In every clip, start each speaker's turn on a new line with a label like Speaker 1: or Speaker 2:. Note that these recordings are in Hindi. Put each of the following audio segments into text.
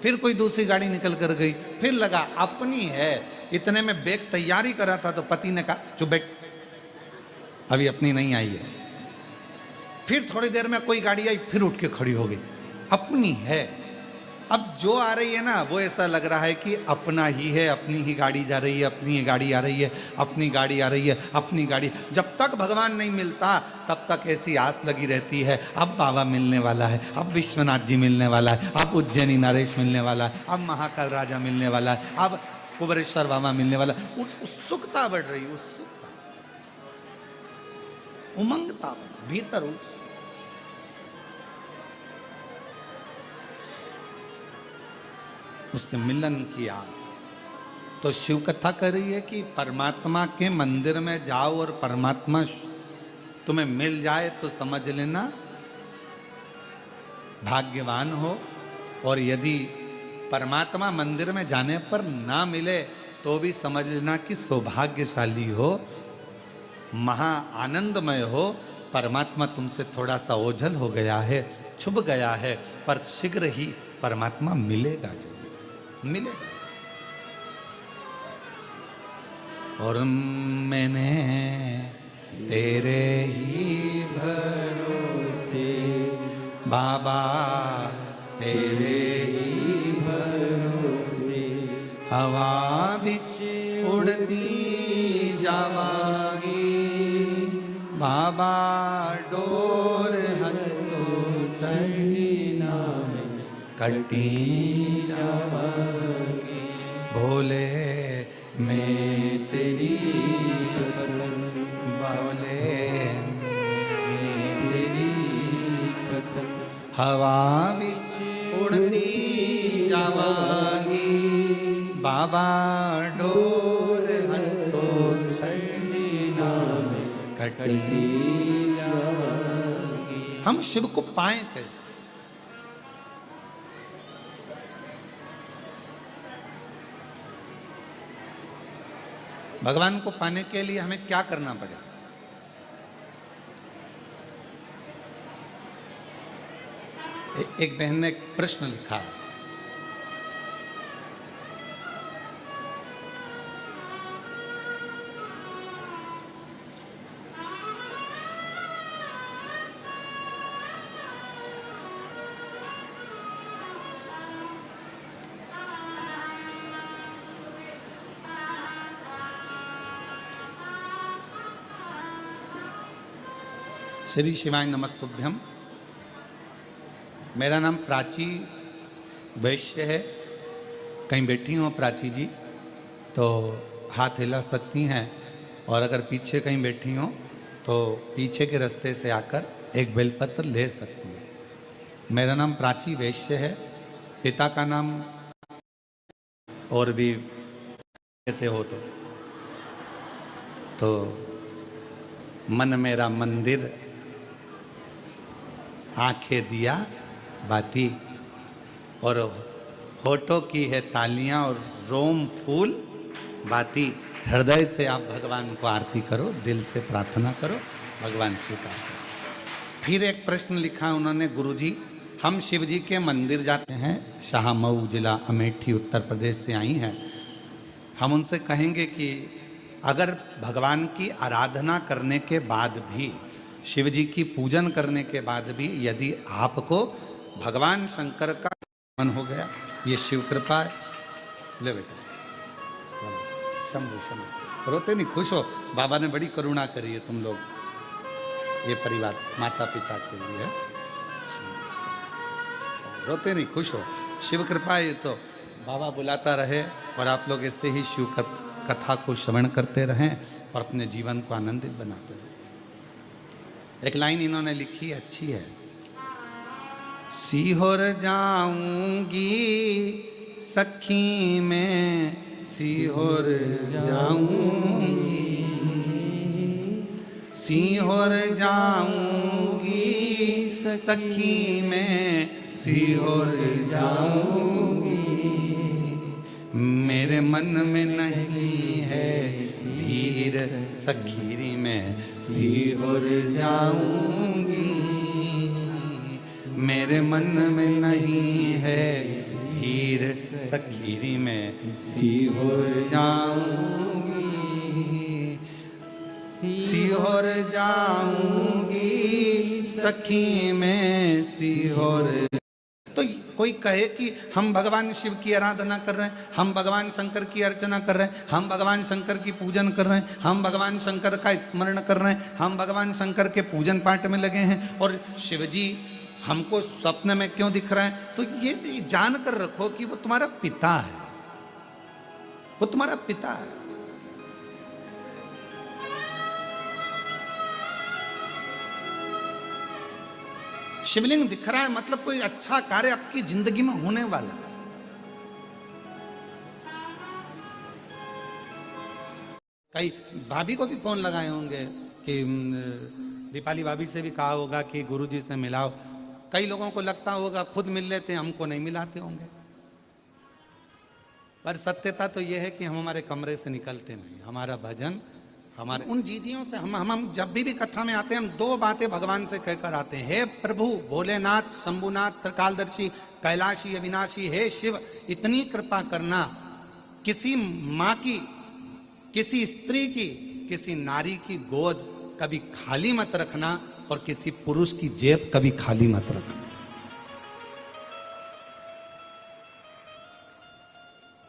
Speaker 1: फिर कोई दूसरी गाड़ी निकल कर गई, फिर लगा अपनी है। इतने में बैग तैयारी करा था तो पति ने कहा चुप बैठ, अभी अपनी नहीं आई है। फिर थोड़ी देर में कोई गाड़ी आई, फिर उठ के खड़ी हो गई, अपनी है। अब जो आ रही है ना वो ऐसा लग रहा है कि अपना ही है, अपनी ही गाड़ी जा रही है, अपनी ही गाड़ी आ रही है, अपनी गाड़ी आ रही है, अपनी गाड़ी। जब तक भगवान नहीं मिलता तब तक ऐसी आस लगी रहती है, अब बाबा मिलने वाला है, अब विश्वनाथ जी मिलने वाला है, अब उज्जैनी नरेश मिलने वाला है, अब महाकाल राजा मिलने वाला है, अब कुबरेश्वर बाबा मिलने वाला। उत्सुकता बढ़ रही, उत्सुकता, उमंगता बढ़ भीतर, उससे मिलन की आस। तो शिव कथा कर रही है कि परमात्मा के मंदिर में जाओ और परमात्मा तुम्हें मिल जाए तो समझ लेना भाग्यवान हो, और यदि परमात्मा मंदिर में जाने पर ना मिले तो भी समझ लेना कि सौभाग्यशाली हो, महा आनंदमय हो। परमात्मा तुमसे थोड़ा सा ओझल हो गया है, छुप गया है, पर शीघ्र ही परमात्मा मिलेगा, जो मिलेगा। और मैंने तेरे ही भरोसे बाबा, तेरे ही भरोसे हवा बिच उड़ती जावागी, बाबा डोर हथो चढ़ी नाम कटी जावागी। भोले मैं तेरी बोले मैं तेरी हवा बिच उड़ती जावागी, बाबा डोर हथो छड़ी नाम कटी जावागी। हम शिव को पाएं कैसे? भगवान को पाने के लिए हमें क्या करना पड़ेगा? एक बहन ने एक प्रश्न लिखा, श्री शिवाय नमस्तुभ्यम। मेरा नाम प्राची वैश्य है। कहीं बैठी हो प्राची जी तो हाथ हिला सकती हैं, और अगर पीछे कहीं बैठी हो तो पीछे के रास्ते से आकर एक बेलपत्र ले सकती हैं। मेरा नाम प्राची वैश्य है। पिता का नाम और भी कहते हो तो मन मेरा मंदिर, आंखें दिया बाती, और होठों की है तालियां और रोम फूल बाती। हृदय से आप भगवान को आरती करो, दिल से प्रार्थना करो, भगवान स्वीकार करो। फिर एक प्रश्न लिखा उन्होंने, गुरुजी हम शिव जी के मंदिर जाते हैं, शाहमऊ जिला अमेठी उत्तर प्रदेश से आई हैं। हम उनसे कहेंगे कि अगर भगवान की आराधना करने के बाद भी, शिव जी की पूजन करने के बाद भी यदि आपको भगवान शंकर का मन हो गया, ये शिव कृपा है। ले बेटा, शंभु शंभु, रोते नहीं, खुश हो, बाबा ने बड़ी करुणा करी है तुम लोग, ये परिवार माता पिता के लिए। रोते नहीं, खुश हो, शिव कृपा है। तो बाबा बुलाता रहे और आप लोग ऐसे ही शिव कथा को श्रवण करते रहें और अपने जीवन को आनंदित बनाते रहें। एक लाइन इन्होंने लिखी, अच्छी है। सीहोर जाऊंगी सखी में, सीहोर जाऊंगी, सीहोर जाऊंगी सखी में, सीहोर जाऊंगी। मेरे मन में नहीं है धीर सखीरी में, सीहोर जाऊंगी। मेरे मन में नहीं है खीर सखीरी में सीहोर जाऊंगी, सीहोर जाऊंगी सखी में सीहोर। तो कोई कहे कि हम भगवान शिव की आराधना कर रहे हैं, हम भगवान शंकर की अर्चना कर रहे हैं, हम भगवान शंकर की पूजन कर रहे हैं, हम भगवान शंकर का स्मरण कर रहे हैं, हम भगवान शंकर के पूजन पाठ में लगे हैं और शिव जी हमको स्वप्न में क्यों दिख रहे हैं। तो ये जान कर रखो कि वो तुम्हारा पिता है, वो तुम्हारा पिता है। शिवलिंग दिख रहा है मतलब कोई अच्छा कार्य आपकी जिंदगी में होने वाला है। कई भाभी को भी फोन लगाए होंगे कि दीपाली भाभी से भी कहा होगा कि गुरुजी से मिलाओ। कई लोगों को लगता होगा खुद मिल लेते हैं, हमको नहीं मिलाते होंगे। पर सत्यता तो यह है कि हम हमारे कमरे से निकलते नहीं। हमारा भजन हमारे उन जीजियों से हम जब भी कथा में आते हैं हम दो बातें भगवान से कहकर आते हैं। हे प्रभु भोलेनाथ शंभुनाथ त्रिकालदर्शी कैलाशी अविनाशी, हे शिव इतनी कृपा करना, किसी माँ की, किसी स्त्री की, किसी नारी की गोद कभी खाली मत रखना और किसी पुरुष की जेब कभी खाली मत रखना।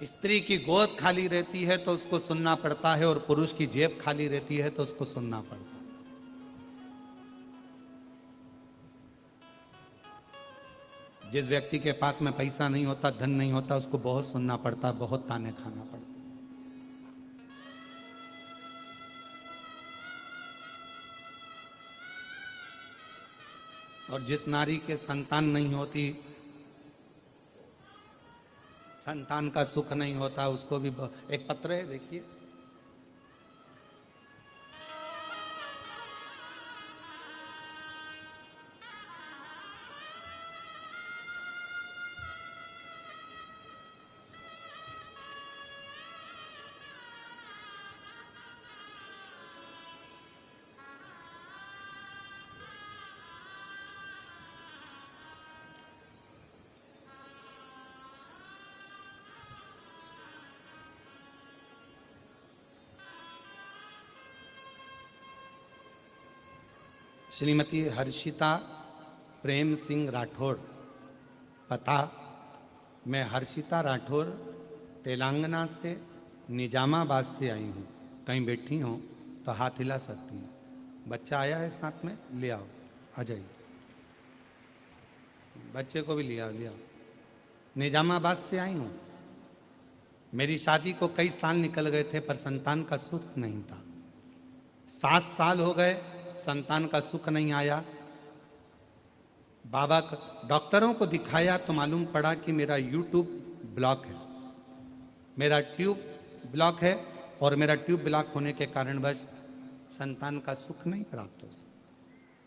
Speaker 1: स्त्री की गोद खाली रहती है तो उसको सुनना पड़ता है और पुरुष की जेब खाली रहती है तो उसको सुनना पड़ता है। जिस व्यक्ति के पास में पैसा नहीं होता, धन नहीं होता, उसको बहुत सुनना पड़ता, बहुत ताने खाना पड़ता। और जिस नारी के संतान नहीं होती, संतान का सुख नहीं होता, उसको भी एक पत्र है देखिए, श्रीमती हर्षिता प्रेम सिंह राठौड़। पता, मैं हर्षिता राठौड़ तेलंगाना से निजामाबाद से आई हूँ। कहीं बैठी हूँ तो हाथ हिला सकती हैं। बच्चा आया है साथ में, ले आओ, आ जाइए, बच्चे को भी ले आओ, ले आओ। निजामाबाद से आई हूँ। मेरी शादी को कई साल निकल गए थे पर संतान का सुख नहीं था। 7 साल हो गए, संतान का सुख नहीं आया। बाबा डॉक्टरों को दिखाया तो मालूम पड़ा कि मेरा यूट्यूब ब्लॉक है, मेरा ट्यूब ब्लॉक है और मेरा ट्यूब ब्लॉक होने के कारण बस संतान का सुख नहीं प्राप्त हो सका।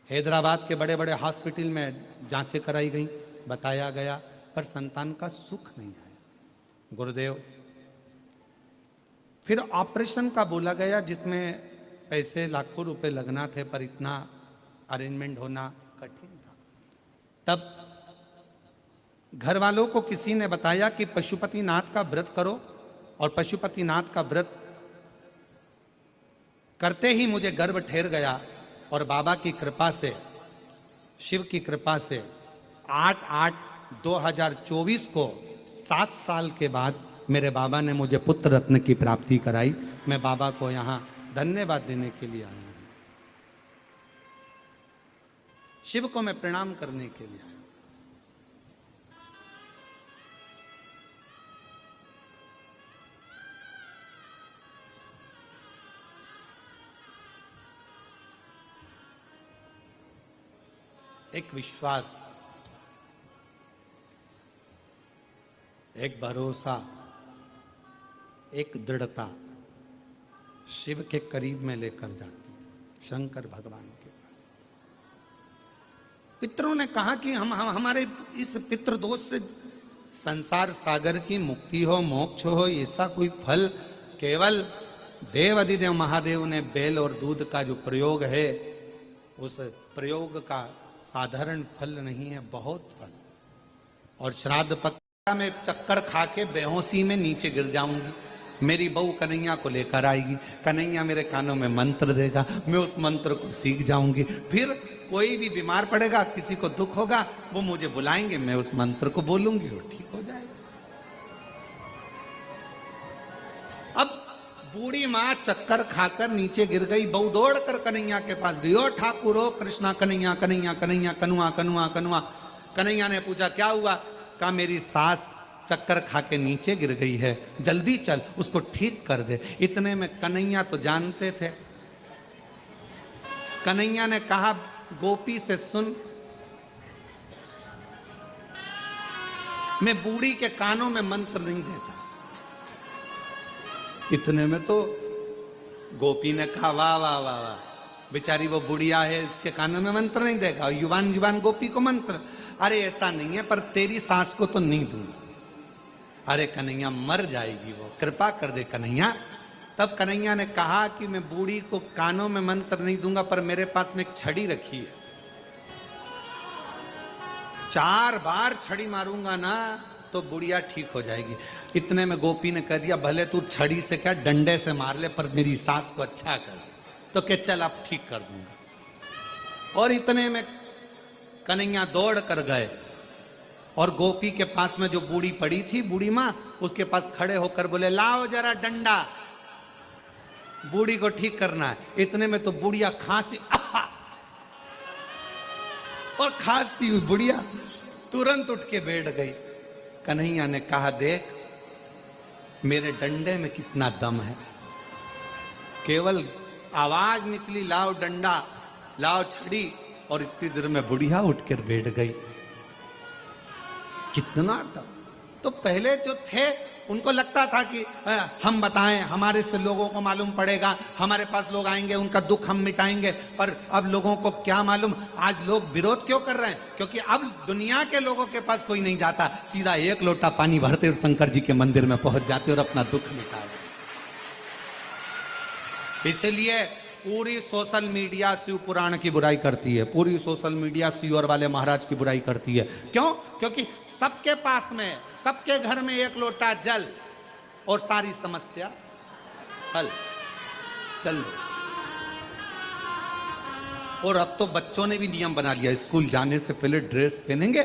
Speaker 1: हैदराबाद के बड़े बड़े हॉस्पिटल में जांचें कराई गई, बताया गया, पर संतान का सुख नहीं आया। गुरुदेव, फिर ऑपरेशन का बोला गया जिसमें पैसे लाखों रुपए लगना थे पर इतना अरेंजमेंट होना कठिन था। तब घर वालों को किसी ने बताया कि पशुपतिनाथ का व्रत करो, और पशुपतिनाथ का व्रत करते ही मुझे गर्भ ठहर गया और बाबा की कृपा से, शिव की कृपा से 8/8/2024 को 7 साल के बाद मेरे बाबा ने मुझे पुत्र रत्न की प्राप्ति कराई। मैं बाबा को यहाँ धन्यवाद देने के लिए आया हूं, शिव को मैं प्रणाम करने के लिए आया हूं। एक विश्वास, एक भरोसा, एक दृढ़ता शिव के करीब में लेकर जाती है, शंकर भगवान के पास। पितरों ने कहा कि हम हमारे इस पितृदोष से संसार सागर की मुक्ति हो, मोक्ष हो, ऐसा कोई फल केवल देव अधिदेव महादेव ने बेल और दूध का जो प्रयोग है, उस प्रयोग का साधारण फल नहीं है, बहुत फल। और श्राद्ध पक्ष मैं चक्कर खा के बेहोशी में नीचे गिर जाऊंगी। मेरी बहू कन्हैया को लेकर आएगी, कन्हैया मेरे कानों में मंत्र देगा, मैं उस मंत्र को सीख जाऊंगी। फिर कोई भी बीमार पड़ेगा, किसी को दुख होगा, वो मुझे बुलाएंगे, मैं उस मंत्र को बोलूंगी, वो ठीक हो जाएगा। अब बूढ़ी माँ चक्कर खाकर नीचे गिर गई, बहू दौड़ कर कन्हैया के पास गई, ओ ठाकुर ओ कृष्णा, कन्हैया कन्हैया कन्हैया, कनुआ कनुआ कनुआ। कन्हैया ने पूछा क्या हुआ? कहा मेरी सास चक्कर खा के नीचे गिर गई है, जल्दी चल उसको ठीक कर दे। इतने में कन्हैया तो जानते थे। कन्हैया ने कहा गोपी से सुन, मैं बूढ़ी के कानों में मंत्र नहीं देता। इतने में तो गोपी ने कहा वाह वाह वाह वाह, बेचारी वो बुढ़िया है, इसके कानों में मंत्र नहीं देगा, युवान युवान गोपी को मंत्र। अरे ऐसा नहीं है, पर तेरी सास को तो नहीं दूंगा। अरे कन्हैया मर जाएगी वो, कृपा कर दे कन्हैया। तब कन्हैया ने कहा कि मैं बूढ़ी को कानों में मंत्र नहीं दूंगा, पर मेरे पास में एक छड़ी रखी है, 4 बार छड़ी मारूंगा ना तो बुढ़िया ठीक हो जाएगी। इतने में गोपी ने कह दिया भले तू छड़ी से क्या डंडे से मार ले, पर मेरी सास को अच्छा कर। तो क्या चल अब ठीक कर दूंगा। और इतने में कन्हैया दौड़ कर गए और गोपी के पास में जो बूढ़ी पड़ी थी, बूढ़ी माँ, उसके पास खड़े होकर बोले लाओ जरा डंडा, बूढ़ी को ठीक करना है। इतने में तो बुढ़िया खांसती, और खांसती हुई बुढ़िया तुरंत उठ के बैठ गई। कन्हैया ने कहा देख मेरे डंडे में कितना दम है, केवल आवाज निकली लाओ डंडा लाओ छड़ी, और इतनी देर में बुढ़िया उठकर बैठ गई। कितना दम। तो पहले जो थे उनको लगता था कि हम बताएं, हमारे से लोगों को मालूम पड़ेगा, हमारे पास लोग आएंगे, उनका दुख हम मिटाएंगे। पर अब लोगों को क्या मालूम, आज लोग विरोध क्यों कर रहे हैं? क्योंकि अब दुनिया के लोगों के पास कोई नहीं जाता, सीधा 1 लोटा पानी भरते और शंकर जी के मंदिर में पहुंच जाते और अपना दुख मिटाते। इसलिए पूरी सोशल मीडिया शिव पुराण की बुराई करती है, पूरी सोशल मीडिया शिवर वाले महाराज की बुराई करती है। क्यों? क्योंकि सबके पास में, सबके घर में 1 लोटा जल और सारी समस्या हल। चल। और अब तो बच्चों ने भी नियम बना लिया, स्कूल जाने से पहले ड्रेस पहनेंगे,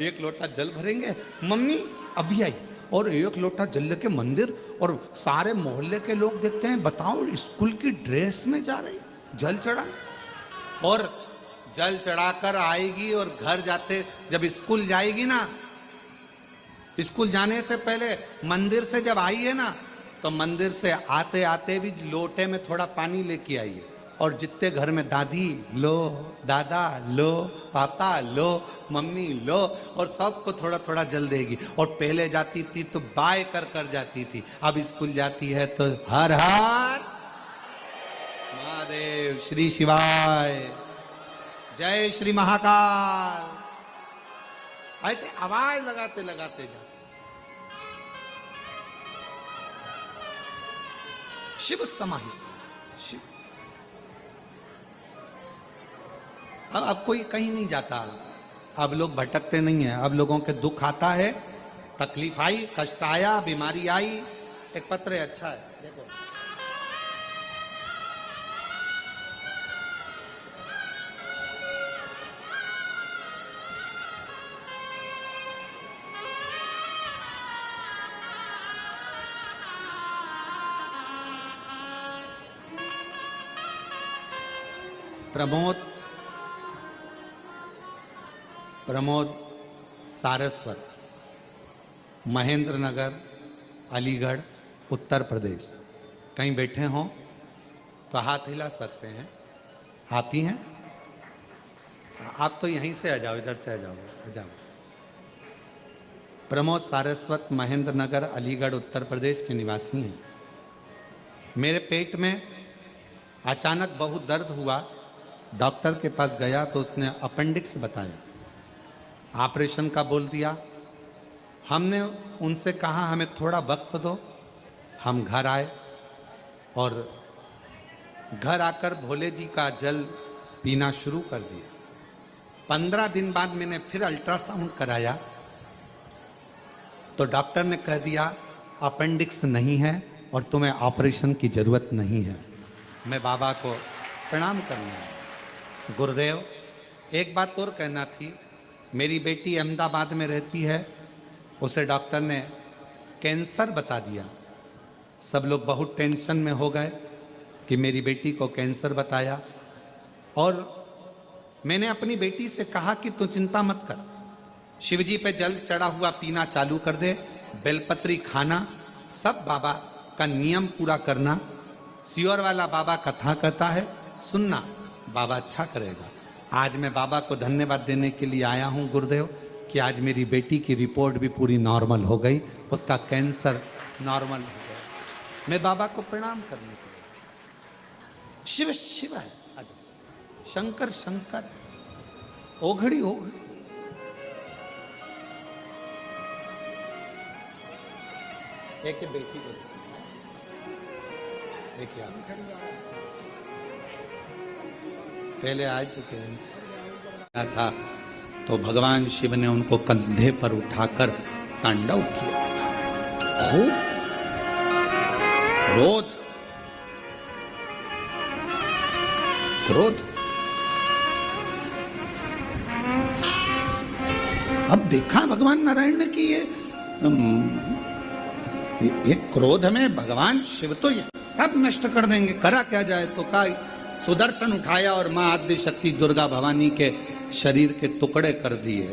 Speaker 1: 1 लोटा जल भरेंगे, मम्मी अभी आई, और 1 लोटा जल लेके मंदिर, और सारे मोहल्ले के लोग देखते हैं, बताओ स्कूल की ड्रेस में जा रही जल चढ़ा। और जल चढ़ाकर आएगी और घर जाते, जब स्कूल जाएगी ना, स्कूल जाने से पहले मंदिर से जब आई है ना, तो मंदिर से आते आते भी लोटे में थोड़ा पानी लेके आइए, और जितने घर में दादी लो, दादा लो, पापा लो, मम्मी लो, और सबको थोड़ा थोड़ा जल देगी। और पहले जाती थी तो बाय कर जाती थी, अब स्कूल जाती है तो हर हर महादेव, श्री शिवाय, जय श्री महाकाल, ऐसे आवाज लगाते लगाते जा। शिव समाहित शिव। अब कोई कहीं नहीं जाता, अब लोग भटकते नहीं है। अब लोगों के दुख आता है, तकलीफ आई, कष्ट आया, बीमारी आई, एक पत्र है, अच्छा है, देखो। प्रमोद सारस्वत, महेंद्र नगर, अलीगढ़, उत्तर प्रदेश। कहीं बैठे हों तो हाथ हिला सकते हैं। आप ही हैं? आप तो यहीं से आ जाओ, इधर से आ जाओ, आ जाओ। प्रमोद सारस्वत, महेंद्र नगर, अलीगढ़, उत्तर प्रदेश के निवासी हैं। मेरे पेट में अचानक बहुत दर्द हुआ, डॉक्टर के पास गया तो उसने अपेंडिक्स बताया, ऑपरेशन का बोल दिया। हमने उनसे कहा हमें थोड़ा वक्त दो। हम घर आए और घर आकर भोले जी का जल पीना शुरू कर दिया। 15 दिन बाद मैंने फिर अल्ट्रासाउंड कराया तो डॉक्टर ने कह दिया अपेंडिक्स नहीं है और तुम्हें ऑपरेशन की जरूरत नहीं है। मैं बाबा को प्रणाम करना है। गुरुदेव, एक बात और कहना थी। मेरी बेटी अहमदाबाद में रहती है, उसे डॉक्टर ने कैंसर बता दिया। सब लोग बहुत टेंशन में हो गए कि मेरी बेटी को कैंसर बताया, और मैंने अपनी बेटी से कहा कि तू चिंता मत कर, शिवजी पे जल चढ़ा हुआ पीना चालू कर दे, बेलपत्री खाना, सब बाबा का नियम पूरा करना। सियोर वाला बाबा कथा कहता है, सुनना, बाबा अच्छा करेगा। आज मैं बाबा को धन्यवाद देने के लिए आया हूं गुरुदेव कि आज मेरी बेटी की रिपोर्ट भी पूरी नॉर्मल हो गई, उसका कैंसर नॉर्मल हो गया। मैं बाबा को प्रणाम करने के लिए। शिव शिव है, शंकर शंकर, ओघड़ी ओघड़ी। एक बेटी को देखिए, पहले आ चुके हैं था, तो भगवान शिव ने उनको कंधे पर उठाकर तांडव किया था। खूब क्रोध क्रोध। अब देखा भगवान नारायण ने कि ये क्रोध में भगवान शिव तो ये सब नष्ट कर देंगे। करा क्या जाए, तो का सुदर्शन उठाया और मां आद्य शक्ति दुर्गा भवानी के शरीर के टुकड़े कर दिए।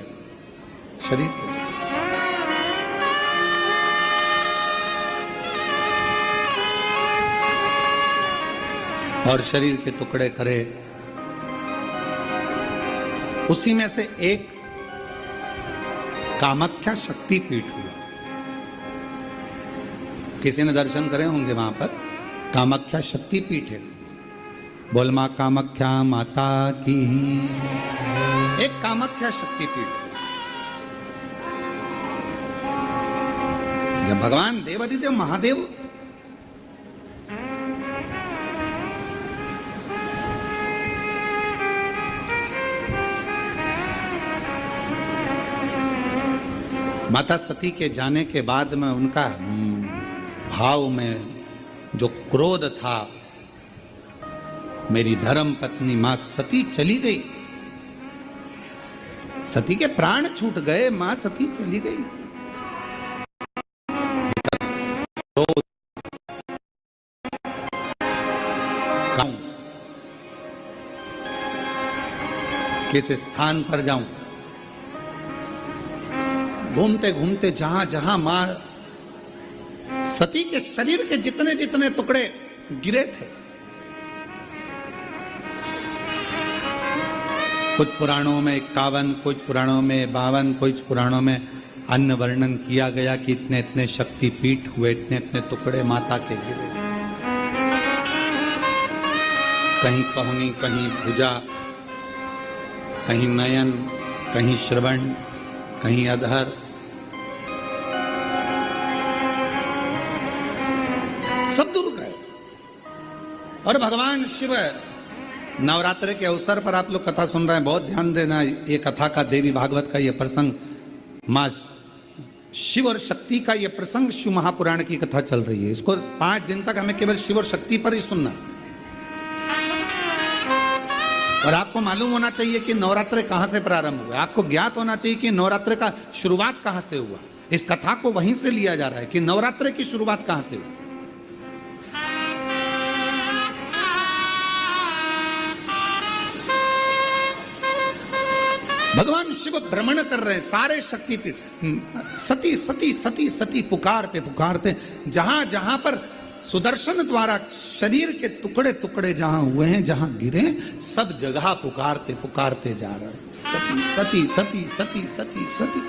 Speaker 1: शरीर के और शरीर के टुकड़े करे। उसी में से एक कामाख्या शक्ति पीठ हुआ। किसी ने दर्शन करे होंगे वहां पर, कामाख्या शक्ति पीठ है। बोल मां कामाख्या माता की। एक कामाख्या शक्ति पीठ है। जब भगवान देवादिदेव महादेव माता सती के जाने के बाद में उनका भाव में जो क्रोध था, मेरी धर्म पत्नी मां सती चली गई, सती के प्राण छूट गए, मां सती चली गई। किस स्थान पर जाऊं, घूमते घूमते जहां जहां मां सती के शरीर के जितने जितने टुकड़े गिरे थे, कुछ पुराणों में 51, कुछ पुराणों में 52, कुछ पुराणों में अन्य वर्णन किया गया कि इतने इतने शक्तिपीठ हुए, इतने इतने टुकड़े माता के गिरे। कहीं पहुनी, कहीं भुजा, कहीं नयन, कहीं श्रवण, कहीं अधर। सब दूर गए। और भगवान शिव, नवरात्र के अवसर पर आप लोग कथा सुन रहे हैं, बहुत ध्यान देना। ये कथा का, देवी भागवत का ये प्रसंग, माँ शिव और शक्ति का ये प्रसंग शिव महापुराण की कथा चल रही है। इसको 5 दिन तक हमें केवल शिव और शक्ति पर ही सुनना। और आपको मालूम होना चाहिए कि नवरात्र कहां से प्रारंभ हुआ। आपको ज्ञात होना चाहिए कि नवरात्र का शुरुआत कहां से हुआ। इस कथा को वहीं से लिया जा रहा है कि नवरात्र की शुरुआत कहां से हुई। भगवान शिव भ्रमण कर रहे हैं सारे शक्तिपीठ। सती सती सती सती पुकारते पुकारते, जहां जहां पर सुदर्शन द्वारा शरीर के टुकड़े टुकड़े जहां हुए हैं, जहां गिरे, सब जगह पुकारते पुकारते जा रहे हैं। सती सती सती सती सती सती।